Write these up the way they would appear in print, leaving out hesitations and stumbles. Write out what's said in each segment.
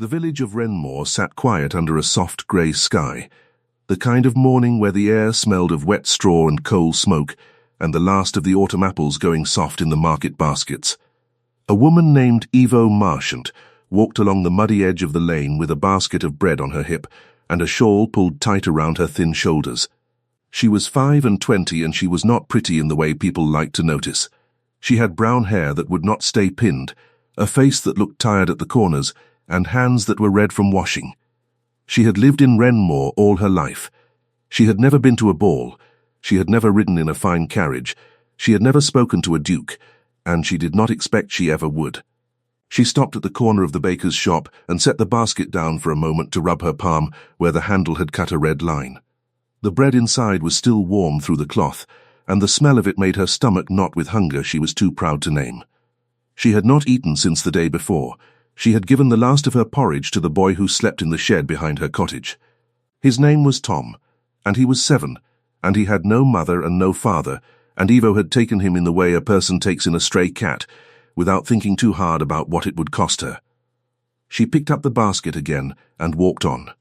The village of Renmore sat quiet under a soft grey sky, the kind of morning where the air smelled of wet straw and coal smoke, and the last of the autumn apples going soft in the market baskets. A woman named Evo Marchant walked along the muddy edge of the lane with a basket of bread on her hip and a shawl pulled tight around her thin shoulders. She was 25 and she was not pretty in the way people liked to notice. She had brown hair that would not stay pinned, a face that looked tired at the corners, and hands that were red from washing. She had lived in Renmore all her life. She had never been to a ball. She had never ridden in a fine carriage. She had never spoken to a duke, and she did not expect she ever would. She stopped at the corner of the baker's shop and set the basket down for a moment to rub her palm where the handle had cut a red line. The bread inside was still warm through the cloth, and the smell of it made her stomach knot with hunger she was too proud to name. She had not eaten since the day before. She had given the last of her porridge to the boy who slept in the shed behind her cottage. His name was Tom, and he was 7, and he had no mother and no father, and Evo had taken him in the way a person takes in a stray cat, without thinking too hard about what it would cost her. She picked up the basket again and walked on.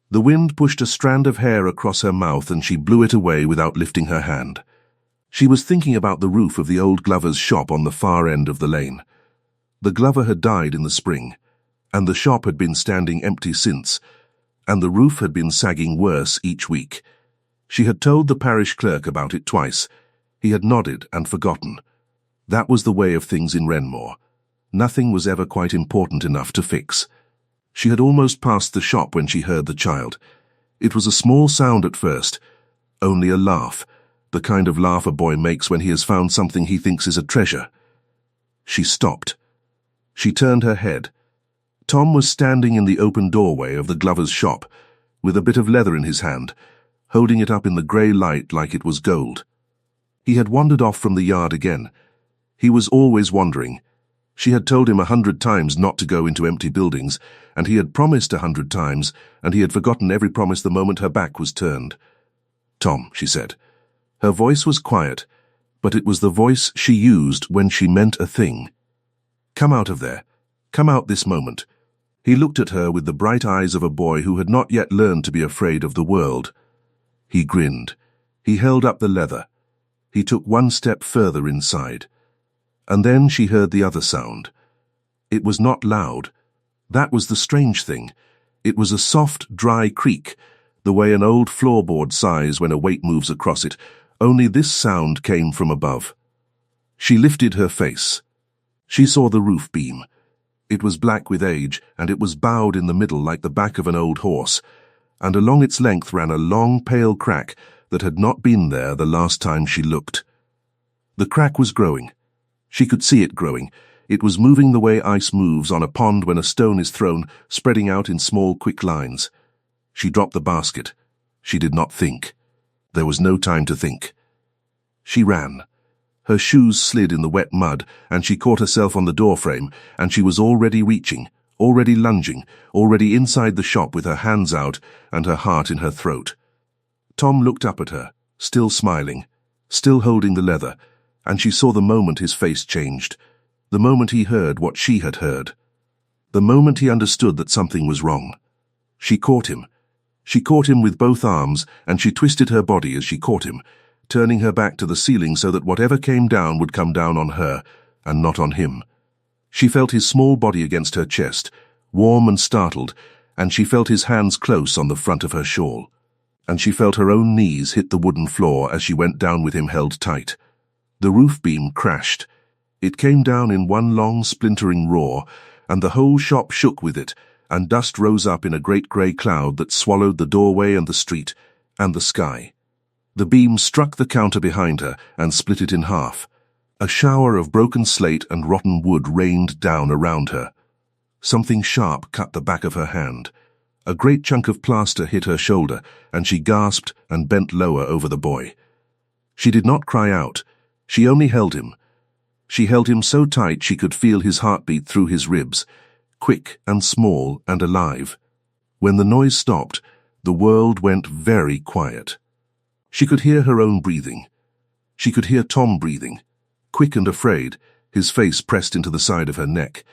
The wind pushed a strand of hair across her mouth and she blew it away without lifting her hand. She was thinking about the roof of the old glover's shop on the far end of the lane. The glover had died in the spring, and the shop had been standing empty since, and the roof had been sagging worse each week. She had told the parish clerk about it twice. He had nodded and forgotten. That was the way of things in Renmore. Nothing was ever quite important enough to fix. She had almost passed the shop when she heard the child. It was a small sound at first, only a laugh, the kind of laugh a boy makes when he has found something he thinks is a treasure. She stopped. She turned her head. Tom was standing in the open doorway of the glover's shop, with a bit of leather in his hand, holding it up in the grey light like it was gold. He had wandered off from the yard again. He was always wandering. She had told him 100 times not to go into empty buildings, and he had promised 100 times, and he had forgotten every promise the moment her back was turned. "Tom," she said. Her voice was quiet, but it was the voice she used when she meant a thing. "Come out of there. Come out this moment." He looked at her with the bright eyes of a boy who had not yet learned to be afraid of the world. He grinned. He held up the leather. He took one step further inside. And then she heard the other sound. It was not loud. That was the strange thing. It was a soft, dry creak, the way an old floorboard sighs when a weight moves across it, only this sound came from above. She lifted her face. She saw the roof beam. It was black with age, and it was bowed in the middle like the back of an old horse, and along its length ran a long, pale crack that had not been there the last time she looked. The crack was growing. She could see it growing. It was moving the way ice moves on a pond when a stone is thrown, spreading out in small, quick lines. She dropped the basket. She did not think. There was no time to think. She ran. Her shoes slid in the wet mud, and she caught herself on the doorframe, and she was already reaching, already lunging, already inside the shop with her hands out and her heart in her throat. Tom looked up at her, still smiling, still holding the leather, and she saw the moment his face changed, the moment he heard what she had heard, the moment he understood that something was wrong. She caught him. She caught him with both arms, and she twisted her body as she caught him, turning her back to the ceiling so that whatever came down would come down on her, and not on him. She felt his small body against her chest, warm and startled, and she felt his hands close on the front of her shawl. And she felt her own knees hit the wooden floor as she went down with him held tight. The roof beam crashed. It came down in one long splintering roar, and the whole shop shook with it, and dust rose up in a great grey cloud that swallowed the doorway and the street, and the sky. The beam struck the counter behind her and split it in half. A shower of broken slate and rotten wood rained down around her. Something sharp cut the back of her hand. A great chunk of plaster hit her shoulder, and she gasped and bent lower over the boy. She did not cry out. She only held him. She held him so tight she could feel his heartbeat through his ribs, quick and small and alive. When the noise stopped, the world went very quiet. She could hear her own breathing. She could hear Tom breathing, quick and afraid, his face pressed into the side of her neck.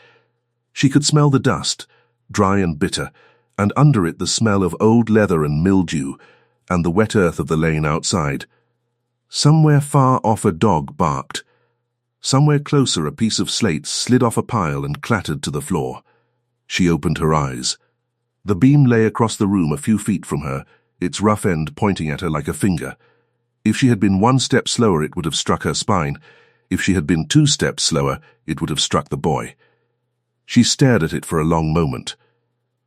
She could smell the dust, dry and bitter, and under it the smell of old leather and mildew, and the wet earth of the lane outside. Somewhere far off a dog barked. Somewhere closer a piece of slate slid off a pile and clattered to the floor. She opened her eyes. The beam lay across the room a few feet from her, its rough end pointing at her like a finger. If she had been 1 step slower, it would have struck her spine. If she had been 2 steps slower, it would have struck the boy. She stared at it for a long moment.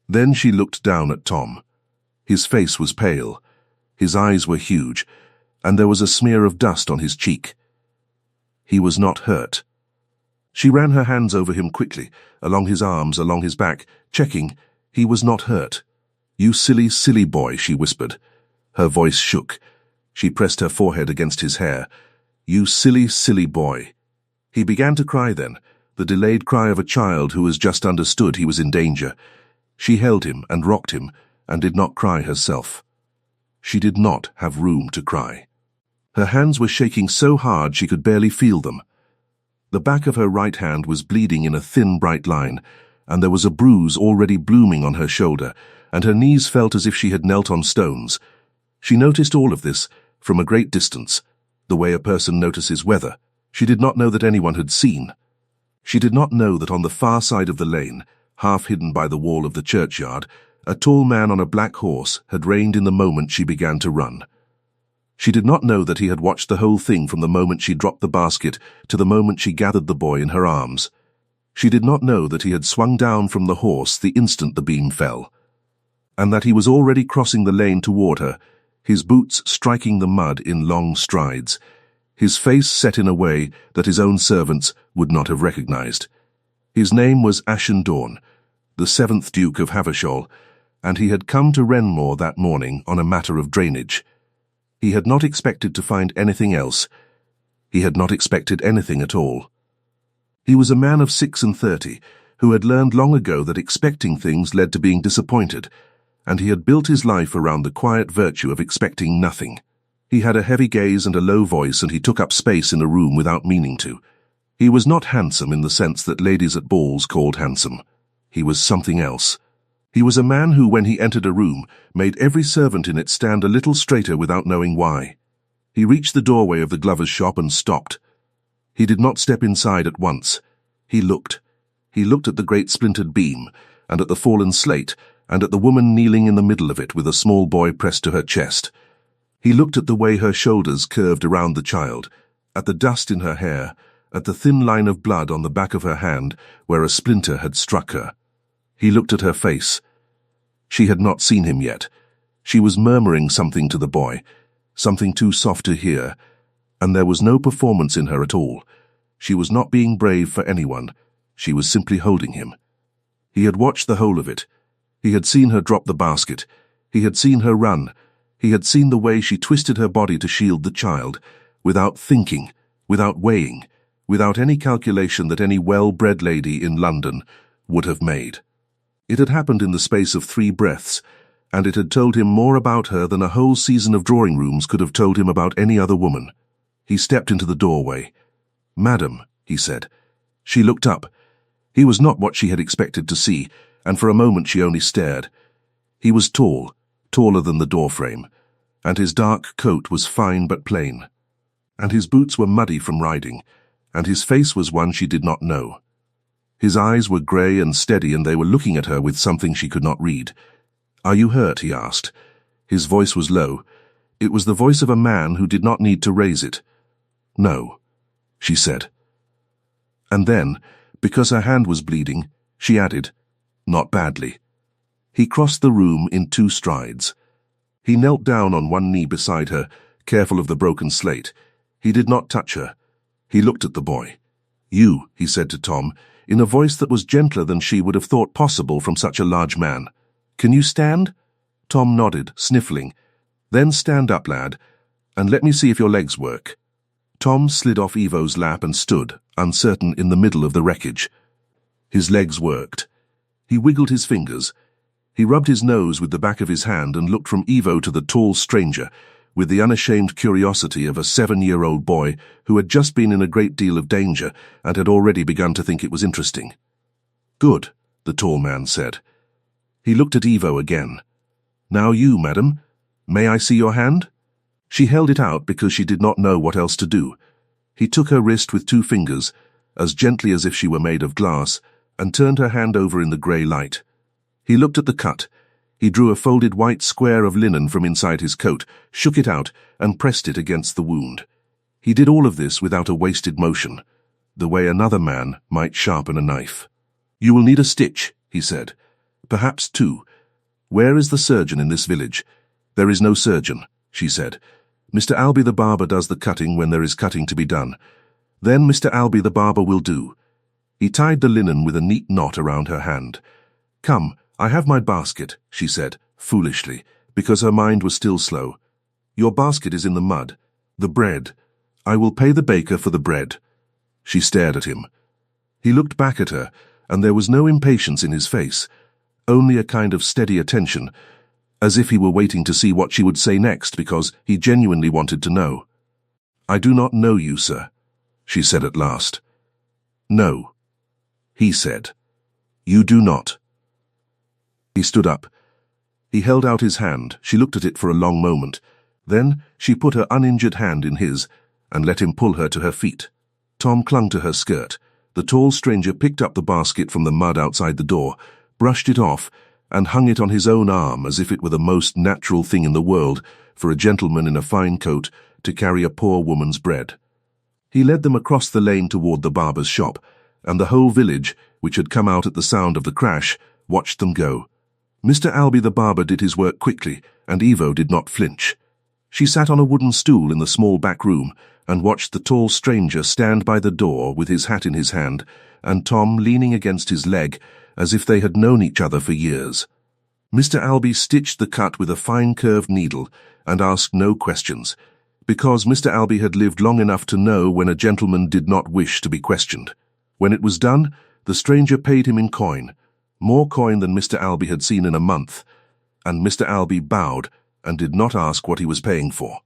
Then she looked down at Tom. His face was pale. His eyes were huge, and there was a smear of dust on his cheek. He was not hurt. She ran her hands over him quickly, along his arms, along his back, checking. He was not hurt. "You silly, silly boy," she whispered. Her voice shook. She pressed her forehead against his hair. "You silly, silly boy." He began to cry then, the delayed cry of a child who has just understood he was in danger. She held him and rocked him, and did not cry herself. She did not have room to cry. Her hands were shaking so hard she could barely feel them. The back of her right hand was bleeding in a thin, bright line, and there was a bruise already blooming on her shoulder, and her knees felt as if she had knelt on stones. She noticed all of this from a great distance, the way a person notices weather. She did not know that anyone had seen. She did not know that on the far side of the lane, half hidden by the wall of the churchyard, a tall man on a black horse had reined in the moment she began to run. She did not know that he had watched the whole thing from the moment she dropped the basket to the moment she gathered the boy in her arms. She did not know that he had swung down from the horse the instant the beam fell, and that he was already crossing the lane toward her, his boots striking the mud in long strides, his face set in a way that his own servants would not have recognized. His name was Ashen Dawn, the 7th Duke of Havishol, and he had come to Renmore that morning on a matter of drainage. He had not expected to find anything else. He had not expected anything at all. He was a man of 36 who had learned long ago that expecting things led to being disappointed, and he had built his life around the quiet virtue of expecting nothing. He had a heavy gaze and a low voice, and he took up space in a room without meaning to. He was not handsome in the sense that ladies at balls called handsome. He was something else. He was a man who, when he entered a room, made every servant in it stand a little straighter without knowing why. He reached the doorway of the glover's shop and stopped. He did not step inside at once. He looked. He looked at the great splintered beam, and at the fallen slate, and at the woman kneeling in the middle of it with a small boy pressed to her chest. He looked at the way her shoulders curved around the child, at the dust in her hair, at the thin line of blood on the back of her hand where a splinter had struck her. He looked at her face. She had not seen him yet. She was murmuring something to the boy, something too soft to hear, and there was no performance in her at all. She was not being brave for anyone. She was simply holding him. He had watched the whole of it. He had seen her drop the basket. He had seen her run. He had seen the way she twisted her body to shield the child, without thinking, without weighing, without any calculation that any well-bred lady in London would have made. It had happened in the space of 3 breaths, and it had told him more about her than a whole season of drawing rooms could have told him about any other woman. He stepped into the doorway. "Madam," he said. She looked up. He was not what she had expected to see, and for a moment she only stared. He was tall, taller than the doorframe, and his dark coat was fine but plain, and his boots were muddy from riding, and his face was one she did not know. His eyes were grey and steady, and they were looking at her with something she could not read. "Are you hurt?" he asked. His voice was low. It was the voice of a man who did not need to raise it. "No," she said. And then, because her hand was bleeding, she added, "Not badly." He crossed the room in 2 strides. He knelt down on one knee beside her, careful of the broken slate. He did not touch her. He looked at the boy. "You," he said to Tom, in a voice that was gentler than she would have thought possible from such a large man. "Can you stand?" Tom nodded, sniffling. "Then stand up, lad, and let me see if your legs work." Tom slid off Evo's lap and stood, uncertain, in the middle of the wreckage. His legs worked. He wiggled his fingers. He rubbed his nose with the back of his hand and looked from Evo to the tall stranger, with the unashamed curiosity of a 7-year-old boy who had just been in a great deal of danger and had already begun to think it was interesting. "Good," the tall man said. He looked at Evo again. "Now you, madam. May I see your hand?" She held it out because she did not know what else to do. He took her wrist with 2 fingers, as gently as if she were made of glass, and turned her hand over in the grey light. He looked at the cut. He drew a folded white square of linen from inside his coat, shook it out, and pressed it against the wound. He did all of this without a wasted motion, the way another man might sharpen a knife. "You will need a stitch," he said. "Perhaps 2. Where is the surgeon in this village?" "There is no surgeon," she said. "Mr. Albie the barber does the cutting when there is cutting to be done. Then Mr. Albie the barber will do." He tied the linen with a neat knot around her hand. "Come, I have my basket," she said, foolishly, because her mind was still slow. "Your basket is in the mud. The bread. I will pay the baker for the bread." She stared at him. He looked back at her, and there was no impatience in his face, only a kind of steady attention, as if he were waiting to see what she would say next because he genuinely wanted to know. "I do not know you, sir," she said at last. "No," he said. "You do not." He stood up. He held out his hand. She looked at it for a long moment. Then she put her uninjured hand in his and let him pull her to her feet. Tom clung to her skirt. The tall stranger picked up the basket from the mud outside the door, brushed it off, and hung it on his own arm as if it were the most natural thing in the world for a gentleman in a fine coat to carry a poor woman's bread. He led them across the lane toward the barber's shop, and the whole village, which had come out at the sound of the crash, watched them go. Mr. Albie the barber did his work quickly, and Evo did not flinch. She sat on a wooden stool in the small back room and watched the tall stranger stand by the door with his hat in his hand and Tom leaning against his leg as if they had known each other for years. Mr. Albie stitched the cut with a fine curved needle and asked no questions, because Mr. Albie had lived long enough to know when a gentleman did not wish to be questioned. When it was done, the stranger paid him in coin, more coin than Mr. Albie had seen in a month, and Mr. Albie bowed and did not ask what he was paying for.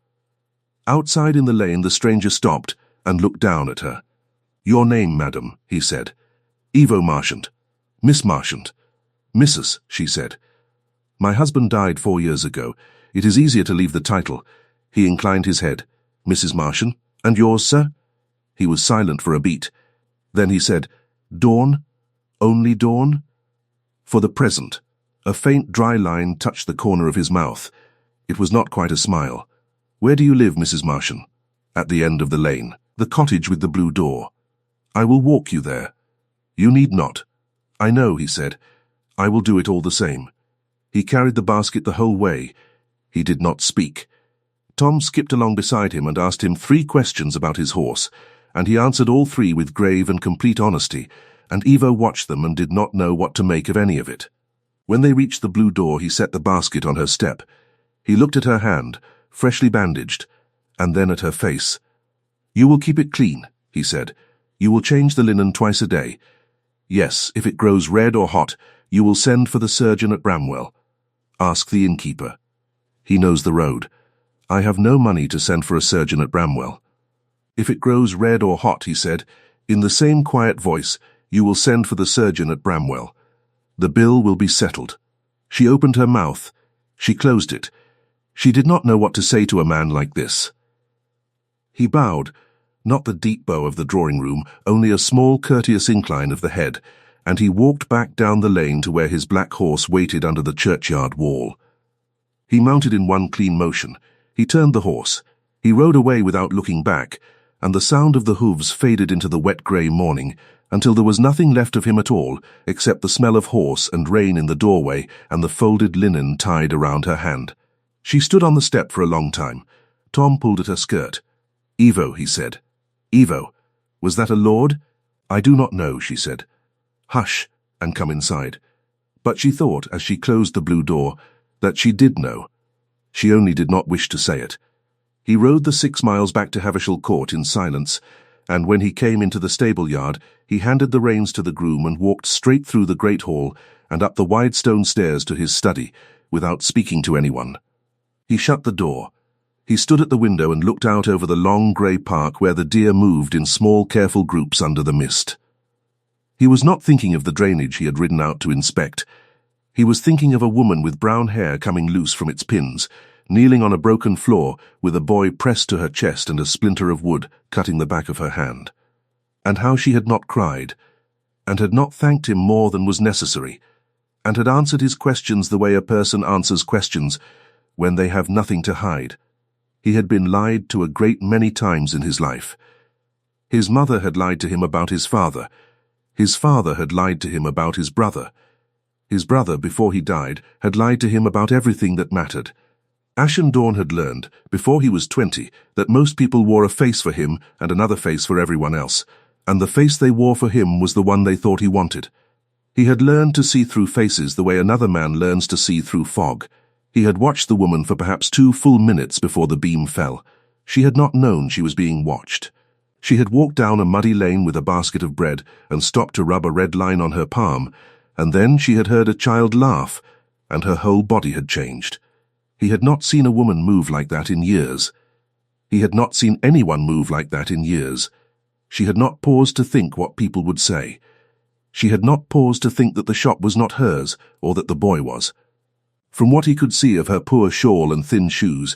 Outside in the lane the stranger stopped and looked down at her. "Your name, madam," he said. "Evo Marchant." "Miss Marchant." "Mrs.," she said. "My husband died 4 years ago. It is easier to leave the title." He inclined his head. "Mrs. Marchant. And yours, sir?" He was silent for a beat. Then he said, "Dawn? Only Dawn?" "For the present." A faint dry line touched the corner of his mouth. It was not quite a smile. "Where do you live, Mrs. Marchant?" "At the end of the lane. The cottage with the blue door." "I will walk you there." "You need not." "I know," he said. "I will do it all the same." He carried the basket the whole way. He did not speak. Tom skipped along beside him and asked him 3 questions about his horse, and he answered all 3 with grave and complete honesty, and Evo watched them and did not know what to make of any of it. When they reached the blue door, he set the basket on her step. He looked at her hand, freshly bandaged, and then at her face. "You will keep it clean," he said. "You will change the linen twice a day. Yes, if it grows red or hot, you will send for the surgeon at Bramwell. Ask the innkeeper. He knows the road. I have no money to send for a surgeon at Bramwell." "If it grows red or hot," he said, in the same quiet voice, "you will send for the surgeon at Bramwell. The bill will be settled." She opened her mouth. She closed it. She did not know what to say to a man like this. He bowed, not the deep bow of the drawing room, only a small courteous incline of the head, and he walked back down the lane to where his black horse waited under the churchyard wall. He mounted in one clean motion. He turned the horse. He rode away without looking back, and the sound of the hooves faded into the wet grey morning, until there was nothing left of him at all, except the smell of horse and rain in the doorway and the folded linen tied around her hand. She stood on the step for a long time. Tom pulled at her skirt. "Evo," he said. "Evo. Was that a lord?" "I do not know," she said. "Hush, and come inside." But she thought, as she closed the blue door, that she did know. She only did not wish to say it. He rode the 6 miles back to Havisham Court in silence, and when he came into the stable yard, he handed the reins to the groom and walked straight through the great hall and up the wide stone stairs to his study, without speaking to anyone. He shut the door. He stood at the window and looked out over the long grey park where the deer moved in small, careful groups under the mist. He was not thinking of the drainage he had ridden out to inspect. He was thinking of a woman with brown hair coming loose from its pins, kneeling on a broken floor with a boy pressed to her chest and a splinter of wood cutting the back of her hand. And how she had not cried, and had not thanked him more than was necessary, and had answered his questions the way a person answers questions when they have nothing to hide. He had been lied to a great many times in his life. His mother had lied to him about his father. His father had lied to him about his brother. His brother, before he died, had lied to him about everything that mattered. Ashen Dawn had learned, before he was 20, that most people wore a face for him and another face for everyone else, and the face they wore for him was the one they thought he wanted. He had learned to see through faces the way another man learns to see through fog. He had watched the woman for perhaps 2 full minutes before the beam fell. She had not known she was being watched. She had walked down a muddy lane with a basket of bread and stopped to rub a red line on her palm, and then she had heard a child laugh, and her whole body had changed. He had not seen a woman move like that in years. He had not seen anyone move like that in years. She had not paused to think what people would say. She had not paused to think that the shop was not hers, or that the boy was. From what he could see of her poor shawl and thin shoes,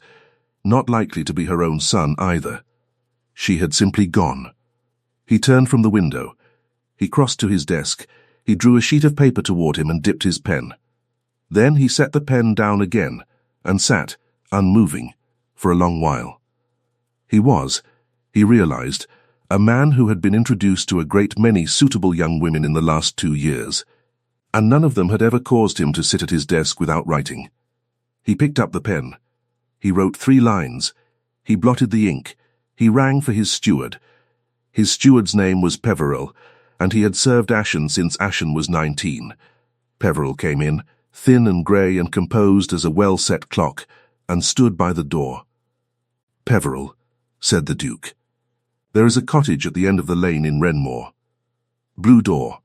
not likely to be her own son either. She had simply gone. He turned from the window. He crossed to his desk. He drew a sheet of paper toward him and dipped his pen. Then he set the pen down again and sat, unmoving, for a long while. He was, he realized, a man who had been introduced to a great many suitable young women in the last 2 years, and none of them had ever caused him to sit at his desk without writing. He picked up the pen. He wrote 3 lines. He blotted the ink. He rang for his steward. His steward's name was Peveril, and he had served Ashen since Ashen was 19. Peveril came in, thin and grey and composed as a well-set clock, and stood by the door. "Peveril," said the Duke. "There is a cottage at the end of the lane in Renmore. Blue door.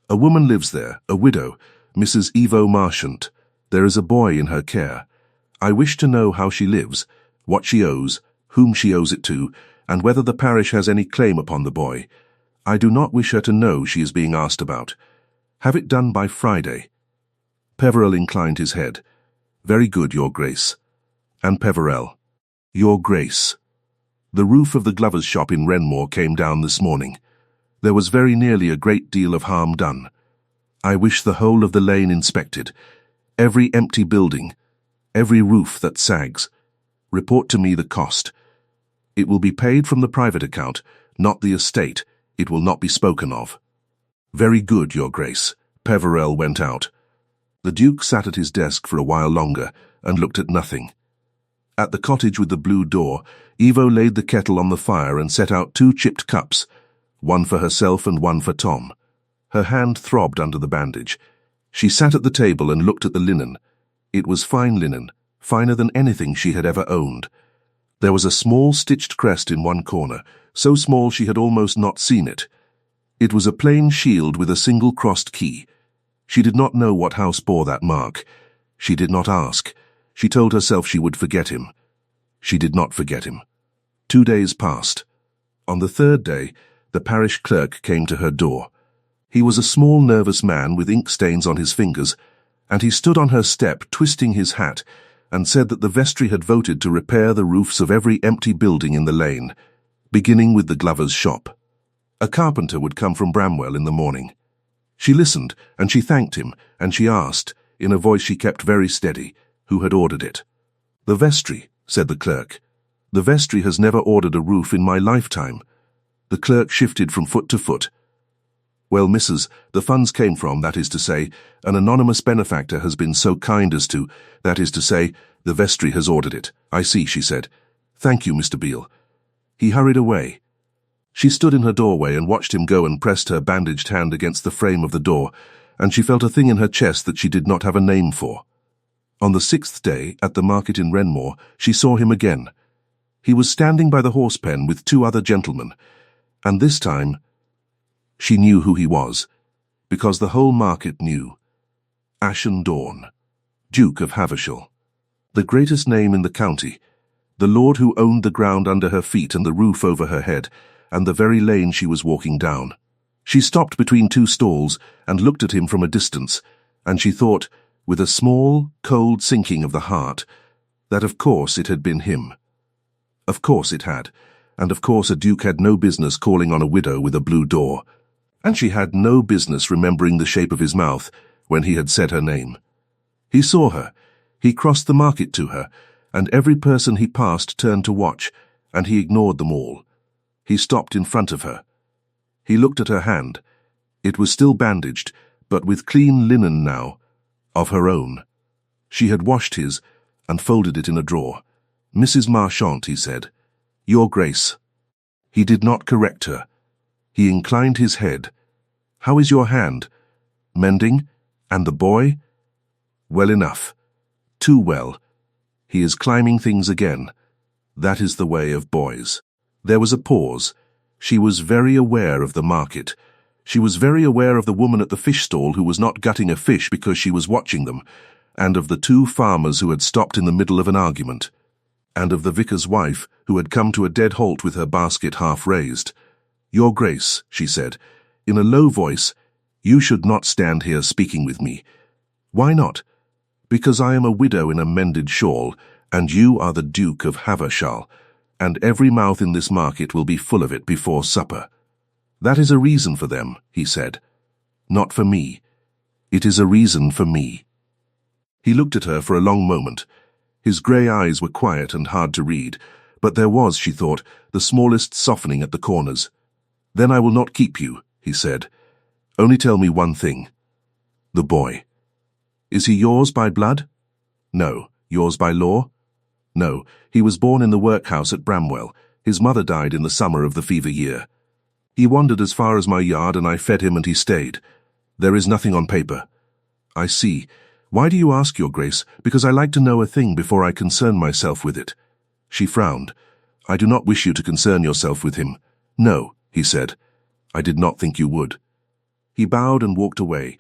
A woman lives there, a widow, Mrs. Evo Marchant. There is a boy in her care. I wish to know how she lives, what she owes, whom she owes it to, and whether the parish has any claim upon the boy. I do not wish her to know she is being asked about. Have it done by Friday." Peveril inclined his head. "Very good, Your Grace." And Peveril, "Your Grace. The roof of the glover's shop in Renmore came down this morning. There was very nearly a great deal of harm done. I wish the whole of the lane inspected, every empty building, every roof that sags. Report to me the cost. It will be paid from the private account, not the estate. It will not be spoken of." "Very good, Your Grace." Peveril went out. The Duke sat at his desk for a while longer and looked at nothing. At the cottage with the blue door, Evo laid the kettle on the fire and set out 2 chipped cups, one for herself and one for Tom. Her hand throbbed under the bandage. She sat at the table and looked at the linen. It was fine linen, finer than anything she had ever owned. There was a small stitched crest in one corner, so small she had almost not seen it. It was a plain shield with a single crossed key. She did not know what house bore that mark. She did not ask. She told herself she would forget him. She did not forget him. 2 days passed. On the 3rd day, the parish clerk came to her door. He was a small, nervous man with ink stains on his fingers, and he stood on her step twisting his hat and said that the vestry had voted to repair the roofs of every empty building in the lane, beginning with the glover's shop. A carpenter would come from Bramwell in the morning. She listened, and she thanked him, and she asked, in a voice she kept very steady, who had ordered it. "The vestry," said the clerk. "The vestry has never ordered a roof in my lifetime." The clerk shifted from foot to foot. "Well, Mrs., the funds came from, that is to say, an anonymous benefactor has been so kind as to, that is to say, the vestry has ordered it." "I see," she said. "Thank you, Mr. Beale." He hurried away. She stood in her doorway and watched him go and pressed her bandaged hand against the frame of the door, and she felt a thing in her chest that she did not have a name for. On the 6th day, at the market in Renmore, she saw him again. He was standing by the horse pen with 2 other gentlemen, and this time she knew who he was, because the whole market knew. Ashen Dawn, Duke of Haversham, the greatest name in the county, the lord who owned the ground under her feet and the roof over her head, and the very lane she was walking down. She stopped between 2 stalls and looked at him from a distance, and she thought, with a small, cold sinking of the heart, that of course it had been him. Of course it had, and of course a duke had no business calling on a widow with a blue door, and she had no business remembering the shape of his mouth when he had said her name. He saw her, he crossed the market to her, and every person he passed turned to watch, and he ignored them all. He stopped in front of her. He looked at her hand. It was still bandaged, but with clean linen now, of her own. She had washed his, and folded it in a drawer. "Mrs. Marchant," he said. "Your Grace." He did not correct her. He inclined his head. "How is your hand? Mending? And the boy?" "Well enough. Too well. He is climbing things again. That is the way of boys." There was a pause. She was very aware of the market. She was very aware of the woman at the fish stall who was not gutting a fish because she was watching them, and of the two farmers who had stopped in the middle of an argument, and of the vicar's wife who had come to a dead halt with her basket half raised. "Your Grace," she said, in a low voice, "you should not stand here speaking with me." "Why not?" "Because I am a widow in a mended shawl, and you are the Duke of Havishal, and every mouth in this market will be full of it before supper." "That is a reason for them," he said. "Not for me. It is a reason for me." He looked at her for a long moment. His grey eyes were quiet and hard to read, but there was, she thought, the smallest softening at the corners. "Then I will not keep you," he said. "Only tell me one thing. The boy. Is he yours by blood?" "No." "Yours by law?" "No. He was born in the workhouse at Bramwell. His mother died in the summer of the fever year. He wandered as far as my yard, and I fed him and he stayed. There is nothing on paper." "I see. Why do you ask, Your Grace? Because I like to know a thing before I concern myself with it." She frowned. "I do not wish you to concern yourself with him." "No," he said. "I did not think you would." He bowed and walked away,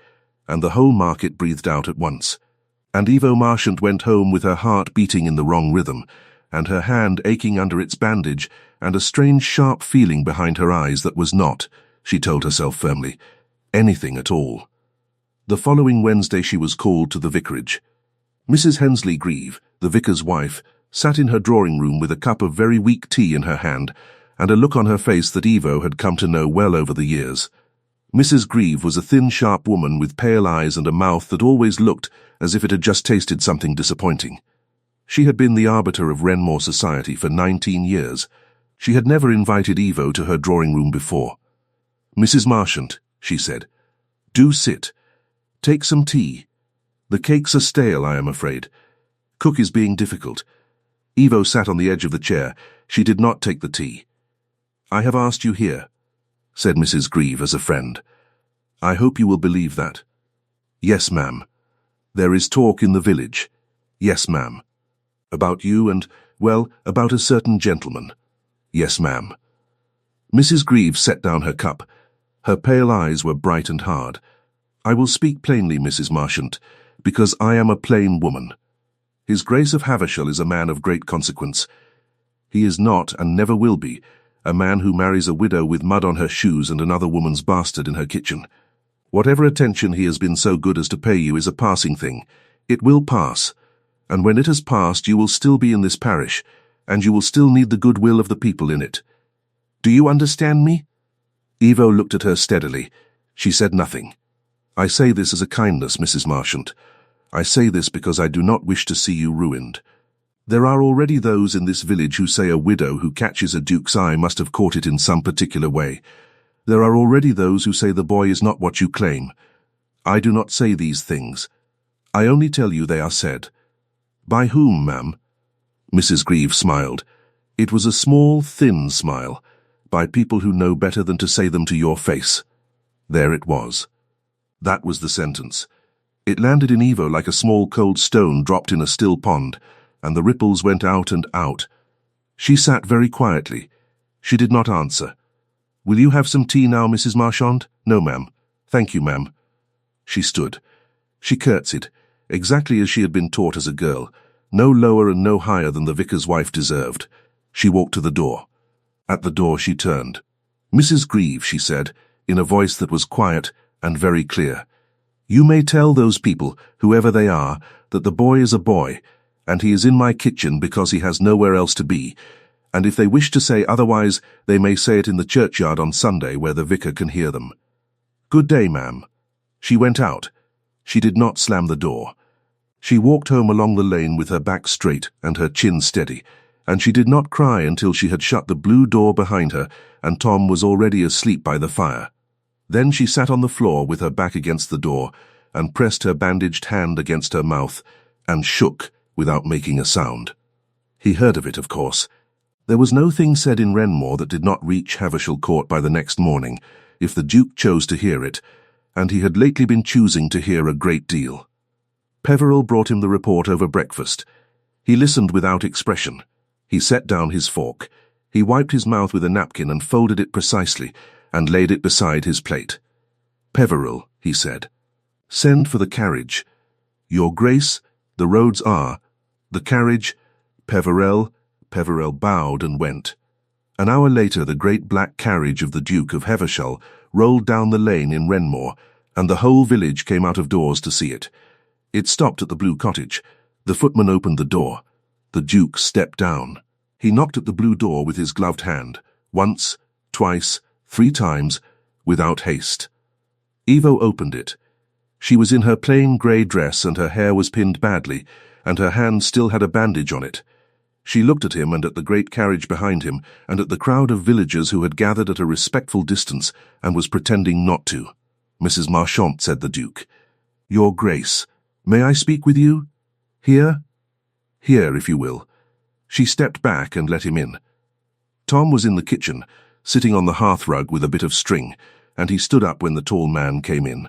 and the whole market breathed out at once. And Evo Marchant went home with her heart beating in the wrong rhythm, and her hand aching under its bandage, and a strange sharp feeling behind her eyes that was not, she told herself firmly, anything at all. The following Wednesday she was called to the vicarage. Mrs. Hensley Grieve, the vicar's wife, sat in her drawing-room with a cup of very weak tea in her hand, and a look on her face that Evo had come to know well over the years. Mrs. Grieve was a thin, sharp woman with pale eyes and a mouth that always looked as if it had just tasted something disappointing. She had been the arbiter of Renmore society for 19 years. She had never invited Evo to her drawing-room before. "Mrs. Marchant," she said, "do sit. Take some tea. The cakes are stale, I am afraid. Cook is being difficult." Evo sat on the edge of the chair. She did not take the tea. "I have asked you here," said Mrs. Grieve as a friend. "I hope you will believe that." "Yes, ma'am." "There is talk in the village." "Yes, ma'am." "About you and, well, about a certain gentleman." "Yes, ma'am." Mrs. Grieve set down her cup. Her pale eyes were bright and hard. "I will speak plainly, Mrs. Marchant, because I am a plain woman. His Grace of Havishal is a man of great consequence. He is not, and never will be, a man who marries a widow with mud on her shoes and another woman's bastard in her kitchen. Whatever attention he has been so good as to pay you is a passing thing. It will pass, and when it has passed you will still be in this parish, and you will still need the goodwill of the people in it. Do you understand me?" Evo looked at her steadily. She said nothing. "I say this as a kindness, Mrs. Marchant. I say this because I do not wish to see you ruined. There are already those in this village who say a widow who catches a duke's eye must have caught it in some particular way. There are already those who say the boy is not what you claim. I do not say these things. I only tell you they are said." "By whom, ma'am?" Mrs. Grieve smiled. It was a small, thin smile. "By people who know better than to say them to your face." There it was. That was the sentence. It landed in Evo like a small cold stone dropped in a still pond, and the ripples went out and out. She sat very quietly. She did not answer. "Will you have some tea now, Mrs. Marchant?" "No, ma'am." "Thank you, ma'am." She stood. She curtsied, exactly as she had been taught as a girl, no lower and no higher than the vicar's wife deserved. She walked to the door. At the door she turned. "Mrs. Grieve," she said, in a voice that was quiet and very clear, You may tell those people, whoever they are, that the boy is a boy, and he is in my kitchen because he has nowhere else to be, and if they wish to say otherwise, they may say it in the churchyard on Sunday where the vicar can hear them. Good day, ma'am. She went out. She did not slam the door. She walked home along the lane with her back straight and her chin steady, and she did not cry until she had shut the blue door behind her and Tom was already asleep by the fire. Then she sat on the floor with her back against the door and pressed her bandaged hand against her mouth and shook without making a sound. He heard of it, of course. There was no thing said in Renmore that did not reach Havisham Court by the next morning, if the Duke chose to hear it, and he had lately been choosing to hear a great deal. Peveril brought him the report over breakfast. He listened without expression. He set down his fork. He wiped his mouth with a napkin and folded it precisely, and laid it beside his plate. Peveril, he said, send for the carriage. Your Grace, the roads are. The carriage, Peveril bowed and went. An hour later the great black carriage of the Duke of Havisham rolled down the lane in Renmore, and the whole village came out of doors to see it. It stopped at the blue cottage. The footman opened the door. The Duke stepped down. He knocked at the blue door with his gloved hand, once, twice, 3 times, without haste. Evo opened it. She was in her plain grey dress and her hair was pinned badly, and her hand still had a bandage on it. She looked at him and at the great carriage behind him and at the crowd of villagers who had gathered at a respectful distance and was pretending not to. Mrs. Marchant, said the Duke. Your Grace, may I speak with you? Here? Here, if you will. She stepped back and let him in. Tom was in the kitchen, sitting on the hearthrug with a bit of string, and he stood up when the tall man came in.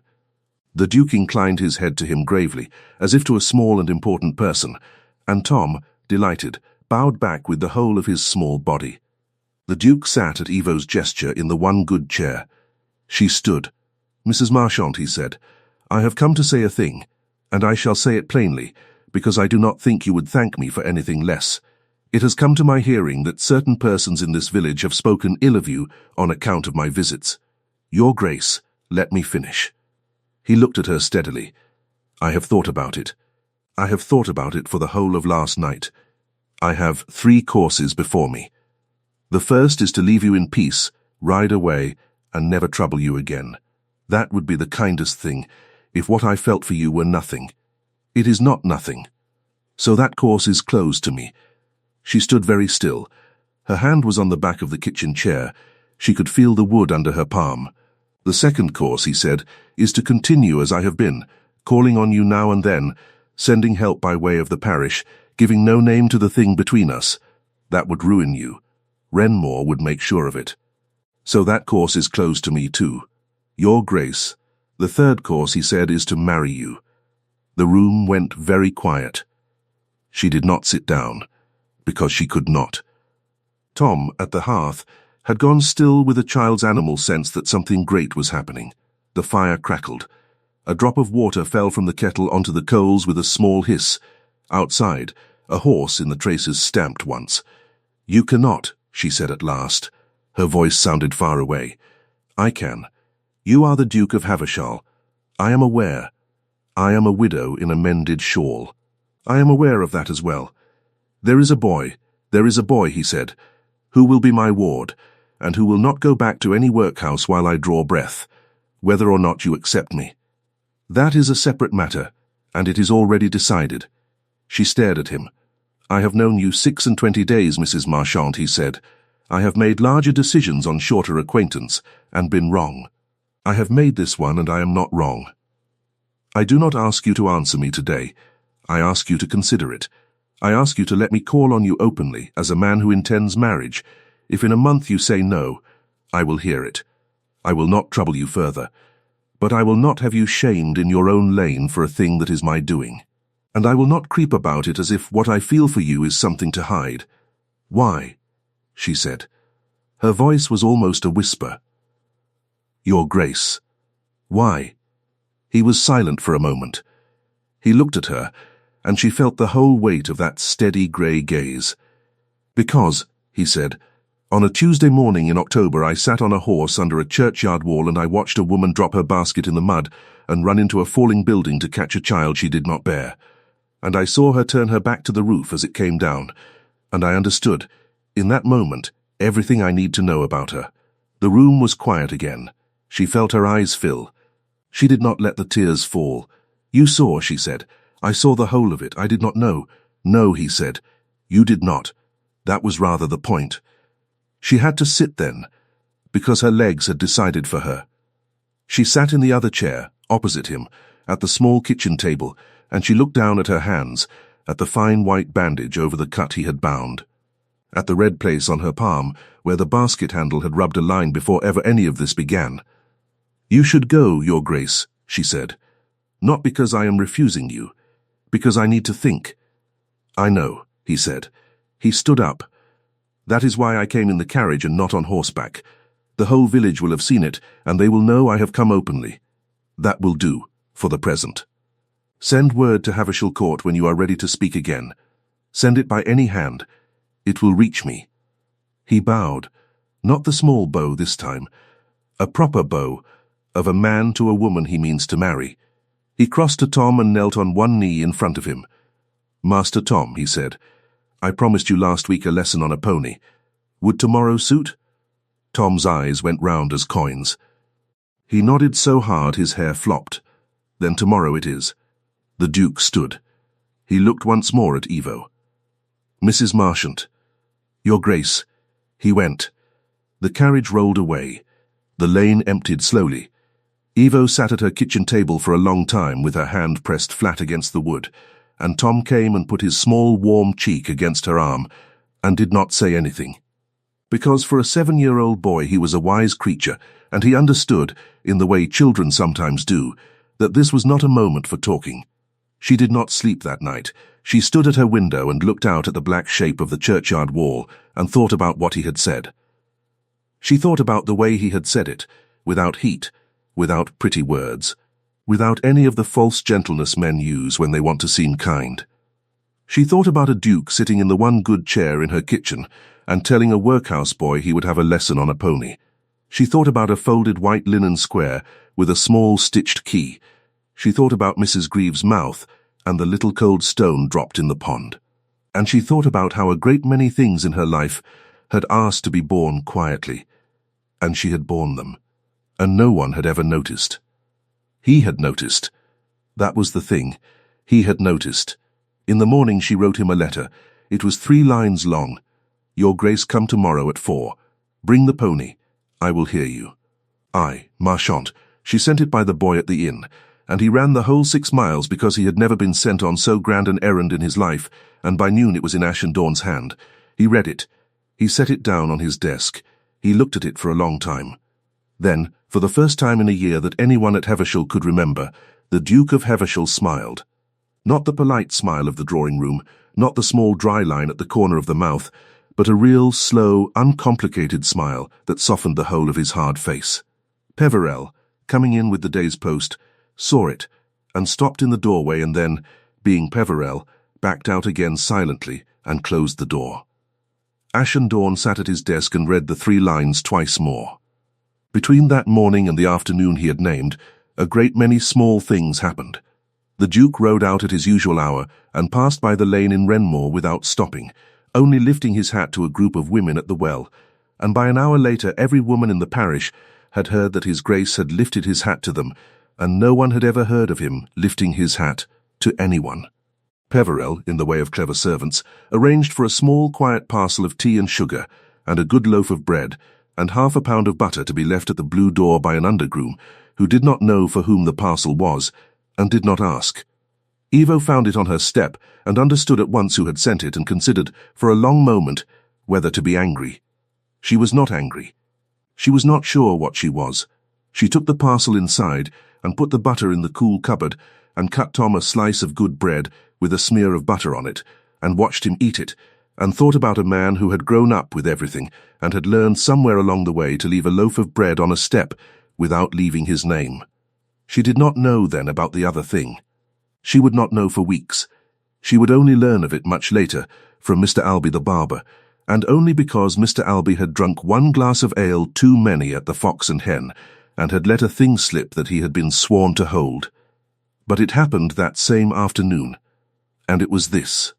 The Duke inclined his head to him gravely, as if to a small and important person, and Tom, delighted, bowed back with the whole of his small body. The Duke sat at Evo's gesture in the one good chair. She stood. Mrs. Marchant, he said, I have come to say a thing, and I shall say it plainly, because I do not think you would thank me for anything less. It has come to my hearing that certain persons in this village have spoken ill of you on account of my visits. Your Grace, let me finish. He looked at her steadily. I have thought about it. I have thought about it for the whole of last night. I have 3 courses before me. The first is to leave you in peace, ride away, and never trouble you again. That would be the kindest thing, if what I felt for you were nothing. It is not nothing. So that course is closed to me. She stood very still. Her hand was on the back of the kitchen chair. She could feel the wood under her palm. The second course, he said, is to continue as I have been, calling on you now and then, sending help by way of the parish, giving no name to the thing between us. That would ruin you. Renmore would make sure of it. So that course is closed to me too. Your Grace. The third course, he said, is to marry you. The room went very quiet. She did not sit down, because she could not. Tom, at the hearth, had gone still with a child's animal sense that something great was happening. The fire crackled. A drop of water fell from the kettle onto the coals with a small hiss. Outside, a horse in the traces stamped once. You cannot, she said at last. Her voice sounded far away. I can. You are the Duke of Havisham. I am aware. I am a widow in a mended shawl. I am aware of that as well. There is a boy, he said, who will be my ward, and who will not go back to any workhouse while I draw breath, whether or not you accept me. That is a separate matter, and it is already decided. She stared at him. I have known you 26 days, Mrs. Marchant, he said. I have made larger decisions on shorter acquaintance, and been wrong. I have made this one, and I am not wrong. I do not ask you to answer me today. I ask you to consider it. I ask you to let me call on you openly, as a man who intends marriage. If in a month you say no, I will hear it. I will not trouble you further. But I will not have you shamed in your own lane for a thing that is my doing. And I will not creep about it as if what I feel for you is something to hide. Why? She said. Her voice was almost a whisper. Your Grace. Why? He was silent for a moment. He looked at her, and she felt the whole weight of that steady grey gaze. Because, he said, on a Tuesday morning in October I sat on a horse under a churchyard wall and I watched a woman drop her basket in the mud, and run into a falling building to catch a child she did not bear. And I saw her turn her back to the roof as it came down, and I understood, in that moment, everything I need to know about her. The room was quiet again. She felt her eyes fill. She did not let the tears fall. "You saw," she said. "I saw the whole of it. I did not know." "No," he said. "You did not. That was rather the point." She had to sit then, because her legs had decided for her. She sat in the other chair, opposite him, at the small kitchen table, and she looked down at her hands, at the fine white bandage over the cut he had bound, at the red place on her palm, where the basket handle had rubbed a line before ever any of this began. "You should go, Your Grace," she said. "Not because I am refusing you, because I need to think." "I know," he said. He stood up. "That is why I came in the carriage and not on horseback. The whole village will have seen it, and they will know I have come openly. That will do, for the present. Send word to Havisham Court when you are ready to speak again. Send it by any hand. It will reach me." He bowed, not the small bow this time, a proper bow, of a man to a woman he means to marry. He crossed to Tom and knelt on one knee in front of him. "Master Tom," he said, "I promised you last week a lesson on a pony. Would tomorrow suit?" Tom's eyes went round as coins. He nodded so hard his hair flopped. "Then tomorrow it is." The Duke stood. He looked once more at Evo. "Mrs. Marchant." "Your Grace." He went. The carriage rolled away. The lane emptied slowly. Evo sat at her kitchen table for a long time with her hand pressed flat against the wood, and Tom came and put his small warm cheek against her arm, and did not say anything. Because for a 7-year-old boy he was a wise creature, and he understood, in the way children sometimes do, that this was not a moment for talking. She did not sleep that night. She stood at her window and looked out at the black shape of the churchyard wall and thought about what he had said. She thought about the way he had said it, without heat, without pretty words, without any of the false gentleness men use when they want to seem kind. She thought about a duke sitting in the one good chair in her kitchen and telling a workhouse boy he would have a lesson on a pony. She thought about a folded white linen square with a small stitched key. She thought about Mrs. Greaves' mouth and the little cold stone dropped in the pond. And she thought about how a great many things in her life had asked to be born quietly, and she had borne them, and no one had ever noticed. He had noticed. That was the thing. He had noticed. In the morning she wrote him a letter. It was 3 lines long. "Your Grace, come tomorrow at 4. Bring the pony. I will hear you. I, Marchant." She sent it by the boy at the inn, and he ran the whole 6 miles because he had never been sent on so grand an errand in his life, and by noon it was in Ashen Dawn's hand. He read it. He set it down on his desk. He looked at it for a long time. Then, for the first time in a year that anyone at Havisham could remember, the Duke of Havisham smiled. Not the polite smile of the drawing-room, not the small dry line at the corner of the mouth, but a real, slow, uncomplicated smile that softened the whole of his hard face. Peverell, coming in with the day's post, saw it, and stopped in the doorway and then, being Peverell, backed out again silently and closed the door. Ashen Dawn sat at his desk and read the 3 lines twice more. Between that morning and the afternoon he had named, a great many small things happened. The Duke rode out at his usual hour and passed by the lane in Renmore without stopping, only lifting his hat to a group of women at the well, and by an hour later every woman in the parish had heard that his Grace had lifted his hat to them, and no one had ever heard of him lifting his hat to anyone. Peverell, in the way of clever servants, arranged for a small quiet parcel of tea and sugar, and a good loaf of bread, and half a pound of butter to be left at the blue door by an undergroom, who did not know for whom the parcel was, and did not ask. Evo found it on her step, and understood at once who had sent it, and considered, for a long moment, whether to be angry. She was not angry. She was not sure what she was. She took the parcel inside, and put the butter in the cool cupboard, and cut Tom a slice of good bread, with a smear of butter on it, and watched him eat it, and thought about a man who had grown up with everything, and had learned somewhere along the way to leave a loaf of bread on a step, without leaving his name. She did not know then about the other thing. She would not know for weeks. She would only learn of it much later, from Mr. Albie the barber, and only because Mr. Albie had drunk 1 glass of ale too many at the Fox and Hen, and had let a thing slip that he had been sworn to hold. But it happened that same afternoon, and it was this.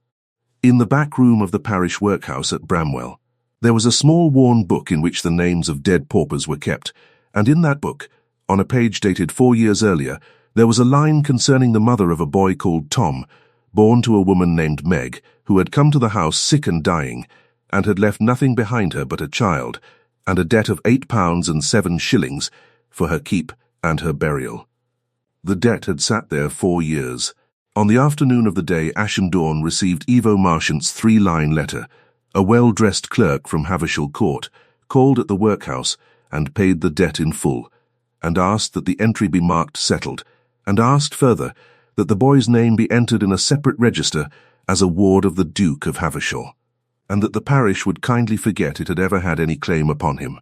In the back room of the parish workhouse at Bramwell, there was a small worn book in which the names of dead paupers were kept, and in that book, on a page dated 4 years earlier, there was a line concerning the mother of a boy called Tom, born to a woman named Meg, who had come to the house sick and dying, and had left nothing behind her but a child, and a debt of £8 and 7 shillings for her keep and her burial. The debt had sat there 4 years. On the afternoon of the day Ashen Dawn received Ivo Marchant's 3-line letter, a well-dressed clerk from Havishall Court called at the workhouse and paid the debt in full, and asked that the entry be marked settled, and asked further that the boy's name be entered in a separate register as a ward of the Duke of Havishall, and that the parish would kindly forget it had ever had any claim upon him.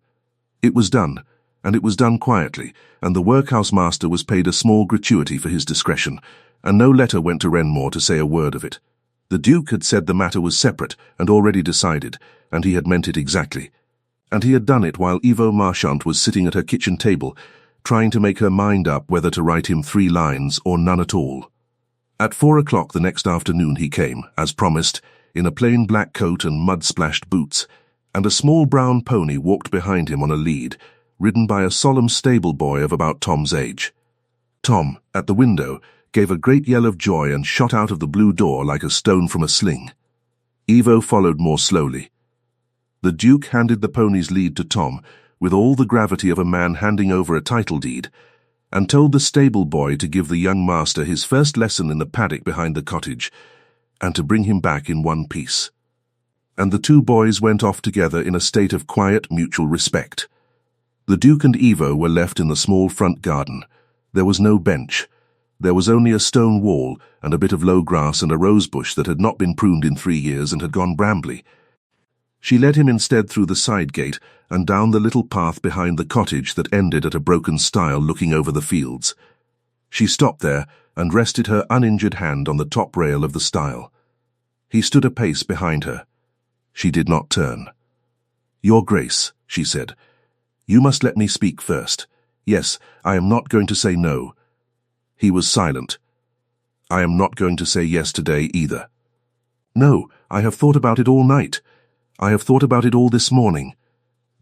It was done, and it was done quietly, and the workhouse master was paid a small gratuity for his discretion, and no letter went to Renmore to say a word of it. The Duke had said the matter was separate and already decided, and he had meant it exactly. And he had done it while Ivo Marchant was sitting at her kitchen table, trying to make her mind up whether to write him 3 lines or none at all. At 4 o'clock the next afternoon he came, as promised, in a plain black coat and mud-splashed boots, and a small brown pony walked behind him on a lead, ridden by a solemn stable boy of about Tom's age. Tom, at the window, gave a great yell of joy and shot out of the blue door like a stone from a sling. Ivo followed more slowly. The Duke handed the pony's lead to Tom with all the gravity of a man handing over a title deed, and told the stable boy to give the young master his first lesson in the paddock behind the cottage, and to bring him back in one piece. And the 2 boys went off together in a state of quiet mutual respect. The Duke and Ivo were left in the small front garden. There was no bench. There was only a stone wall and a bit of low grass and a rose bush that had not been pruned in 3 years and had gone brambly. She led him instead through the side gate and down the little path behind the cottage that ended at a broken stile looking over the fields. She stopped there and rested her uninjured hand on the top rail of the stile. He stood a pace behind her. She did not turn. "Your Grace," she said, "you must let me speak first. Yes, I am not going to say no." He was silent. "I am not going to say yes today either." "No, I have thought about it all night. I have thought about it all this morning.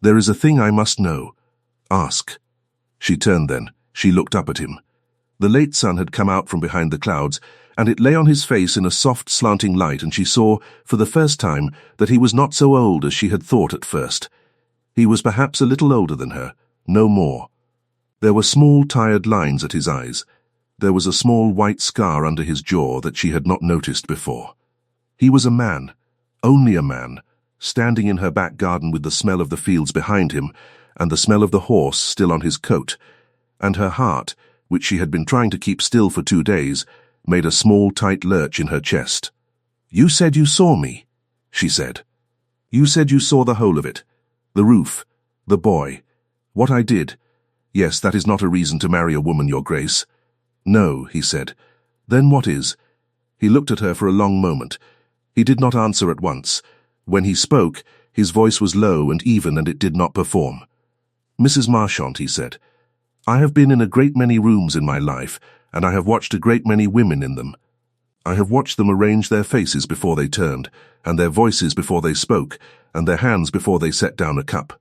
There is a thing I must know. Ask." She turned then. She looked up at him. The late sun had come out from behind the clouds, and it lay on his face in a soft slanting light, and she saw, for the first time, that he was not so old as she had thought at first. He was perhaps a little older than her, no more. There were small tired lines at his eyes. There was a small white scar under his jaw that she had not noticed before. He was a man, only a man, standing in her back garden with the smell of the fields behind him and the smell of the horse still on his coat, and her heart, which she had been trying to keep still for 2 days, made a small tight lurch in her chest. "You said you saw me," she said. "You said you saw the whole of it. The roof, the boy, what I did. Yes, that is not a reason to marry a woman, Your Grace." "No," he said. "Then what is?" He looked at her for a long moment. He did not answer at once. When he spoke, his voice was low and even, and it did not perform. "Mrs. Marchant," he said, "I have been in a great many rooms in my life, and I have watched a great many women in them. I have watched them arrange their faces before they turned, and their voices before they spoke, and their hands before they set down a cup.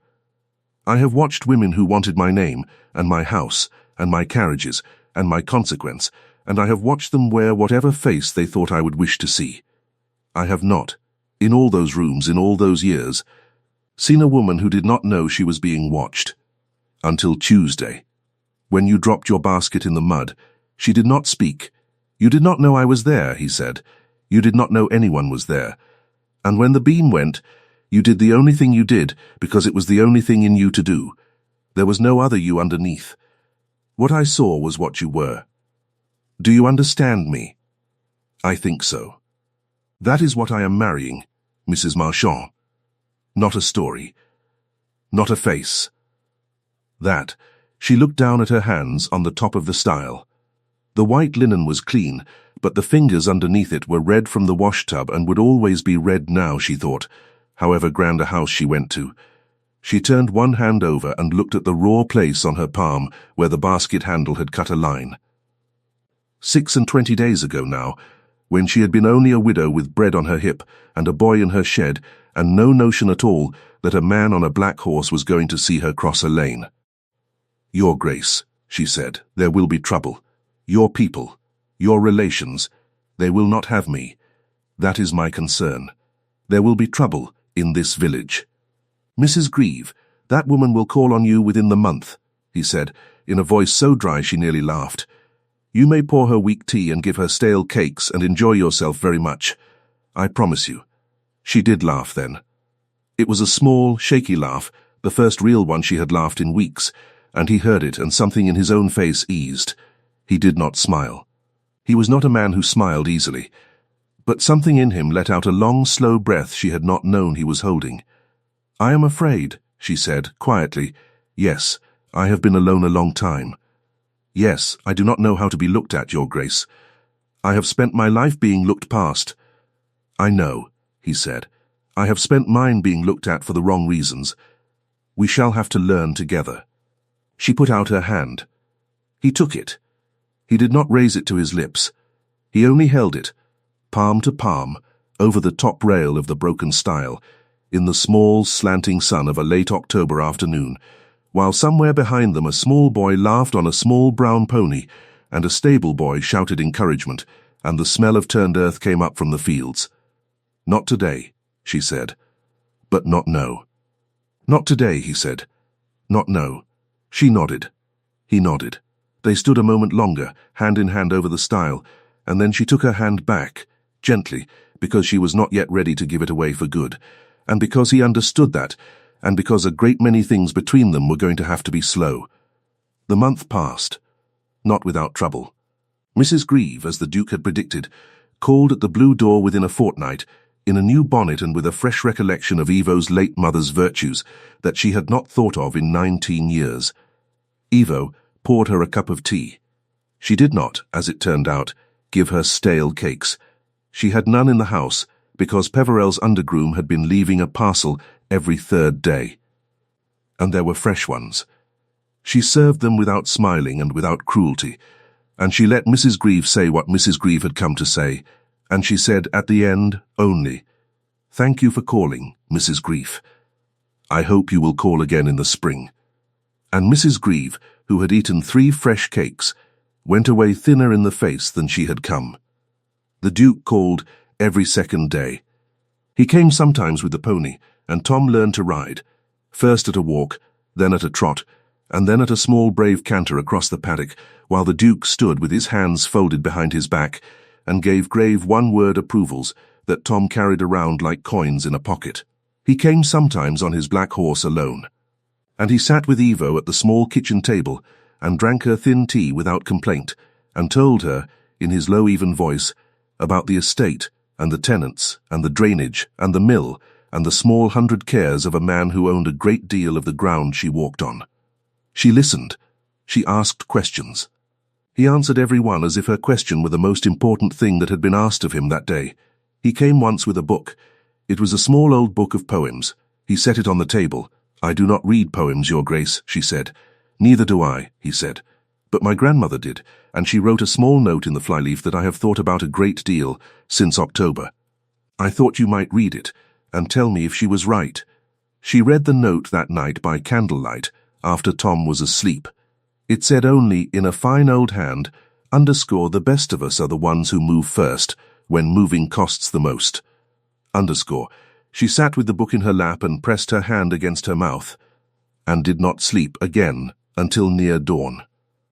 I have watched women who wanted my name, and my house, and my carriages, and my consequence, and I have watched them wear whatever face they thought I would wish to see. I have not, in all those rooms, in all those years, seen a woman who did not know she was being watched. Until Tuesday. When you dropped your basket in the mud, she did not speak. You did not know I was there, he said. You did not know anyone was there. And when the beam went, you did the only thing you did, because it was the only thing in you to do. There was no other you underneath. What I saw was what you were. Do you understand me? I think so. That is what I am marrying, Mrs. Marchant. Not a story. Not a face. That. She looked down at her hands on the top of the stile. The white linen was clean, but the fingers underneath it were red from the washtub and would always be red now, she thought, however grand a house she went to. She turned one hand over and looked at the raw place on her palm where the basket handle had cut a line. 26 days ago now, when she had been only a widow with bread on her hip and a boy in her shed, and no notion at all that a man on a black horse was going to see her cross a lane. "Your Grace," she said, "there will be trouble. Your people, your relations, they will not have me. That is my concern. There will be trouble in this village." "Mrs. Grieve, that woman will call on you within the month," he said, in a voice so dry she nearly laughed. "You may pour her weak tea and give her stale cakes and enjoy yourself very much. I promise you." She did laugh then. It was a small, shaky laugh, the first real one she had laughed in weeks, and he heard it, and something in his own face eased. He did not smile. He was not a man who smiled easily, but something in him let out a long, slow breath she had not known he was holding. "I am afraid," she said, quietly. "Yes, I have been alone a long time. Yes, I do not know how to be looked at, Your Grace. I have spent my life being looked past." "I know," he said. "I have spent mine being looked at for the wrong reasons. We shall have to learn together." She put out her hand. He took it. He did not raise it to his lips. He only held it, palm to palm, over the top rail of the broken stile, in the small, slanting sun of a late October afternoon, while somewhere behind them a small boy laughed on a small brown pony, and a stable boy shouted encouragement, and the smell of turned earth came up from the fields. "Not today," she said. "But not no." "Not today," he said. "Not no." She nodded. He nodded. They stood a moment longer, hand in hand over the stile, and then she took her hand back, gently, because she was not yet ready to give it away for good, and because he understood that, and because a great many things between them were going to have to be slow. The month passed, not without trouble. Mrs. Grieve, as the Duke had predicted, called at the Blue Door within a fortnight, in a new bonnet and with a fresh recollection of Evo's late mother's virtues that she had not thought of in 19 years. Evo poured her a cup of tea. She did not, as it turned out, give her stale cakes. She had none in the house, because Peverell's undergroom had been leaving a parcel every third day. And there were fresh ones. She served them without smiling and without cruelty, and she let Mrs. Grieve say what Mrs. Grieve had come to say, and she said at the end only, "Thank you for calling, Mrs. Grieve. I hope you will call again in the spring." And Mrs. Grieve, who had eaten 3 fresh cakes, went away thinner in the face than she had come. The Duke called every second day. He came sometimes with the pony, and Tom learned to ride, first at a walk, then at a trot, and then at a small brave canter across the paddock, while the Duke stood with his hands folded behind his back, and gave grave one-word approvals that Tom carried around like coins in a pocket. He came sometimes on his black horse alone, and he sat with Evo at the small kitchen table and drank her thin tea without complaint, and told her, in his low even voice, about the estate and the tenants and the drainage and the mill and the small 100 cares of a man who owned a great deal of the ground she walked on. She listened. She asked questions. He answered every one as if her question were the most important thing that had been asked of him that day. He came once with a book. It was a small old book of poems. He set it on the table. "I do not read poems, Your Grace," she said. "Neither do I," he said. "But my grandmother did, and she wrote a small note in the flyleaf that I have thought about a great deal since October. I thought you might read it, and tell me if she was right." She read the note that night by candlelight, after Tom was asleep. It said only, in a fine old hand, "Underscore, the best of us are the ones who move first, when moving costs the most." Underscore. She sat with the book in her lap and pressed her hand against her mouth, and did not sleep again until near dawn.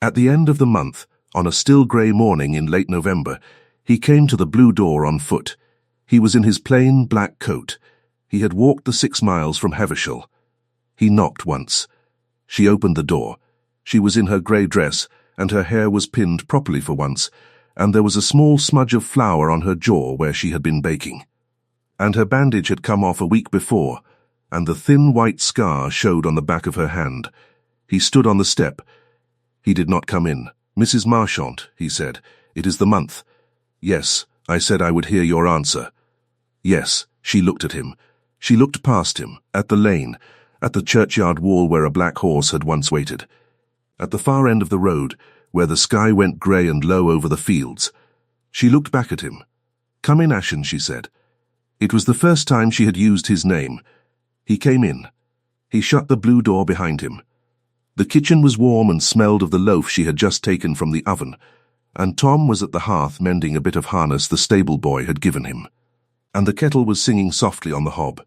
At the end of the month, on a still grey morning in late November, he came to the Blue Door on foot. He was in his plain black coat. He had walked the 6 miles from Heversham. He knocked once. She opened the door. She was in her grey dress, and her hair was pinned properly for once, and there was a small smudge of flour on her jaw where she had been baking. And her bandage had come off a week before, and the thin white scar showed on the back of her hand. He stood on the step. He did not come in. "Mrs. Marchant," he said, "it is the month." "Yes, I said I would hear your answer." Yes, she looked at him. She looked past him, at the lane, at the churchyard wall where a black horse had once waited. At the far end of the road, where the sky went grey and low over the fields. She looked back at him. "Come in, Ashen," she said. It was the first time she had used his name. He came in. He shut the blue door behind him. The kitchen was warm and smelled of the loaf she had just taken from the oven, and Tom was at the hearth mending a bit of harness the stable boy had given him. And the kettle was singing softly on the hob.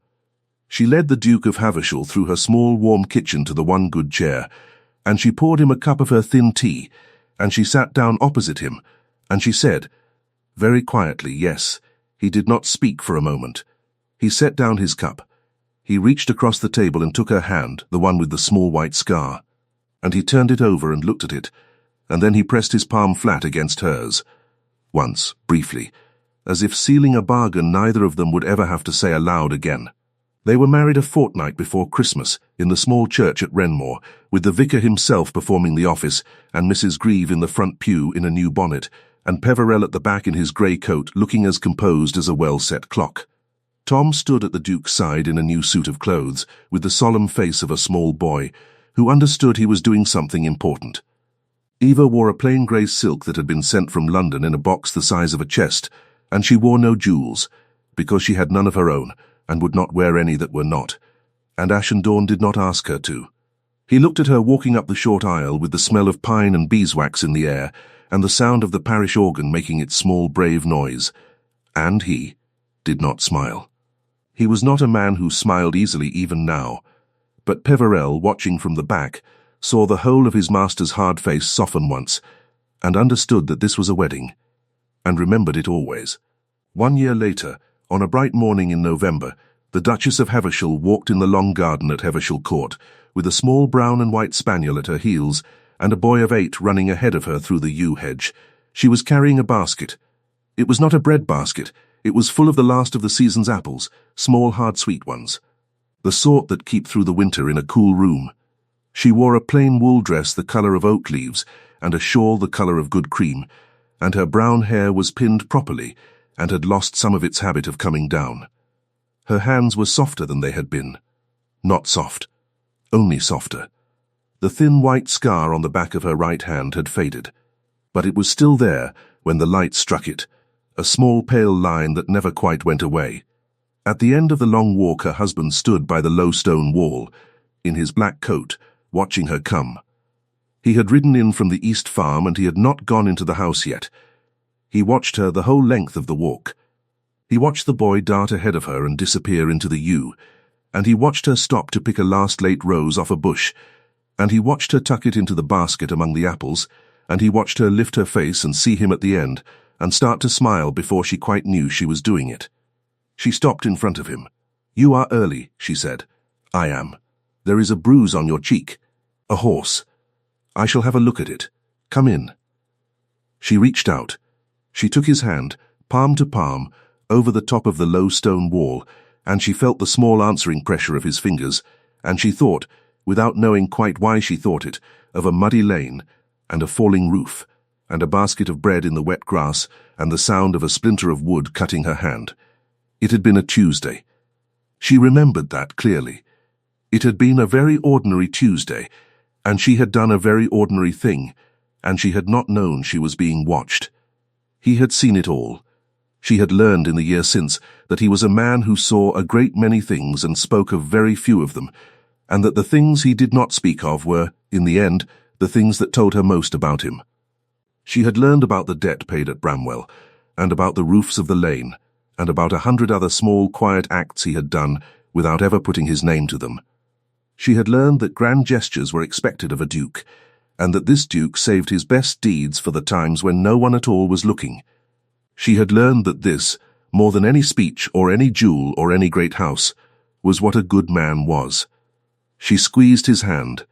She led the Duke of Havisham through her small warm kitchen to the one good chair, and she poured him a cup of her thin tea, and she sat down opposite him, and she said, very quietly, yes, he did not speak for a moment. He set down his cup. He reached across the table and took her hand, the one with the small white scar, and he turned it over and looked at it, and then he pressed his palm flat against hers. Once, briefly, as if sealing a bargain neither of them would ever have to say aloud again. They were married a fortnight before Christmas in the small church at Renmore, with the vicar himself performing the office and Mrs. Grieve in the front pew in a new bonnet, and Peverell at the back in his grey coat looking as composed as a well-set clock. Tom stood at the Duke's side in a new suit of clothes, with the solemn face of a small boy, who understood he was doing something important. Eva wore a plain grey silk that had been sent from London in a box the size of a chest, and she wore no jewels, because she had none of her own, and would not wear any that were not, and Ashen Dawn did not ask her to. He looked at her walking up the short aisle with the smell of pine and beeswax in the air, and the sound of the parish organ making its small brave noise, and he did not smile. He was not a man who smiled easily even now, but Peverell, watching from the back, saw the whole of his master's hard face soften once, and understood that this was a wedding, and remembered it always. 1 year later, on a bright morning in November, the Duchess of Havisham walked in the long garden at Havisham Court, with a small brown and white spaniel at her heels, and a boy of 8 running ahead of her through the yew hedge. She was carrying a basket. It was not a bread basket. It was full of the last of the season's apples, small hard sweet ones, the sort that keep through the winter in a cool room. She wore a plain wool dress the colour of oak leaves, and a shawl the colour of good cream, and her brown hair was pinned properly, and had lost some of its habit of coming down. Her hands were softer than they had been. Not soft, only softer. The thin white scar on the back of her right hand had faded, but it was still there when the light struck it, a small pale line that never quite went away. At the end of the long walk her husband stood by the low stone wall, in his black coat, watching her come. He had ridden in from the East Farm and he had not gone into the house yet. He watched her the whole length of the walk. He watched the boy dart ahead of her and disappear into the yew, and he watched her stop to pick a last late rose off a bush, and he watched her tuck it into the basket among the apples, and he watched her lift her face and see him at the end, and start to smile before she quite knew she was doing it. She stopped in front of him. "You are early," she said. "I am. There is a bruise on your cheek. A horse. I shall have a look at it. Come in." She reached out. She took his hand, palm to palm, over the top of the low stone wall, and she felt the small answering pressure of his fingers, and she thought, without knowing quite why she thought it, of a muddy lane, and a falling roof, and a basket of bread in the wet grass, and the sound of a splinter of wood cutting her hand. It had been a Tuesday. She remembered that clearly. It had been a very ordinary Tuesday, and she had done a very ordinary thing, and she had not known she was being watched. He had seen it all. She had learned in the year since that he was a man who saw a great many things and spoke of very few of them, and that the things he did not speak of were, in the end, the things that told her most about him. She had learned about the debt paid at Bramwell, and about the roofs of the lane, and about 100 other small quiet acts he had done without ever putting his name to them. She had learned that grand gestures were expected of a duke, and that this duke saved his best deeds for the times when no one at all was looking. She had learned that this, more than any speech or any jewel or any great house, was what a good man was. She squeezed his hand.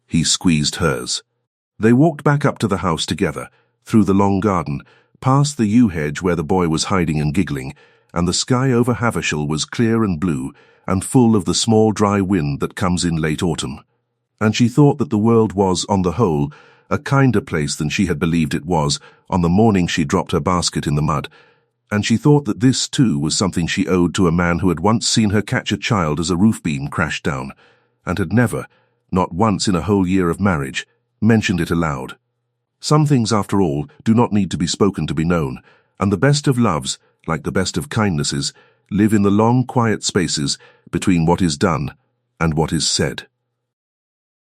He squeezed hers. They walked back up to the house together, through the long garden, past the yew hedge where the boy was hiding and giggling, and the sky over Havisham was clear and blue, and full of the small dry wind that comes in late autumn. And she thought that the world was, on the whole, a kinder place than she had believed it was on the morning she dropped her basket in the mud, and she thought that this, too, was something she owed to a man who had once seen her catch a child as a roof beam crashed down, and had never, not once in a whole year of marriage, mentioned it aloud. Some things, after all, do not need to be spoken to be known, and the best of loves, like the best of kindnesses, live in the long, quiet spaces between what is done and what is said.